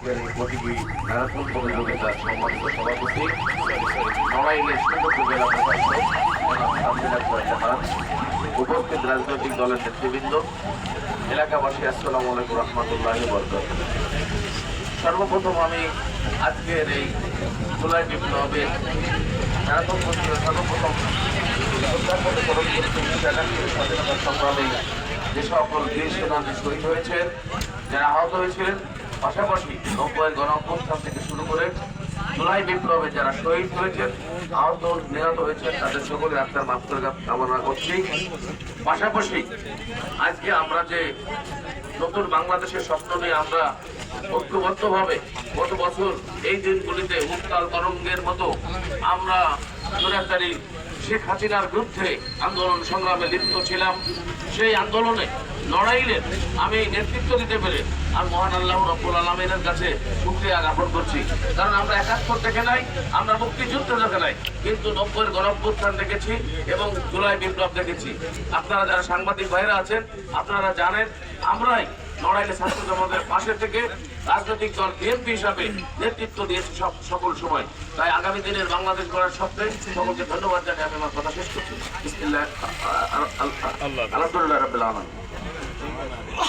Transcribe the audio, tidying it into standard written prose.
আজকের এই প্রতিটি ম্যারাথন প্রতিযোগিতার সম্মানিত সভাপতি নড়াইলের সুন্দর জেলা প্রশাসক উপস্থিত রাজনৈতিক দলের নেতৃবৃন্দ, এলাকাবাসী, আসসালামু আলাইকুম রহমতুল্লাহি বরকাতুহু। সর্বপ্রথম আমি আজকের এই জুলাই বিপ্লবের ম্যারাথন প্রতিযোগিতা সর্বপ্রথম স্বাধীনতা সংগ্রামে যে সকল বীর সেনানী শহীদ হয়েছেন, যারা আহত হয়েছিলেন, পাশাপাশি 90-এর গণঅভ্যুত্থান থেকে শুরু করে জুলাই বিপ্লবে যারা শহীদ হয়েছেন, আহত নিহত হয়েছেন, তাদের সকলের আত্মার মাগফিরাত কামনা করছি। পাশাপাশি আজকে আমরা যে নতুন বাংলাদেশের স্বপ্ন নিয়ে আমরা ঐক্যবদ্ধভাবে গত বছর এই দিনগুলিতে উত্তাল তরঙ্গের মতো আমরা স্বৈরাচারী শেখ হাসিনার বিরুদ্ধে আন্দোলন সংগ্রামে লিপ্ত ছিলাম, সেই আন্দোলনে লড়াইলে আমি নেতৃত্ব দিতে পেরে আর মহান আল্লাহ রাব্বুল আলামিনের কাছে শুকরিয়া জ্ঞাপন করছি। কারণ আমরা ৭১ থেকে নাই, আমরা মুক্তিযুদ্ধ দেখে নাই, কিন্তু 90-এর গণঅভ্যুত্থান দেখেছি এবং জুলাই বিপ্লব দেখেছি। আপনারা যারা সাংবাদিক ভাইরা আছেন, আপনারা জানেন আমরাই লড়াইলে ছাত্র জনতার পাশে থেকে রাজনৈতিক দল বিএনপি হিসাবে নেতৃত্ব দিয়েছি সকল সময়। তাই আগামী দিনের বাংলাদেশ গড়ার স্বপ্নে সকলকে ধন্যবাদ জানিয়ে আমি আমার কথা শেষ করছি। বিসমিল্লাহ, আলহামদুলিল্লাহ রাব্বিল আলামিন।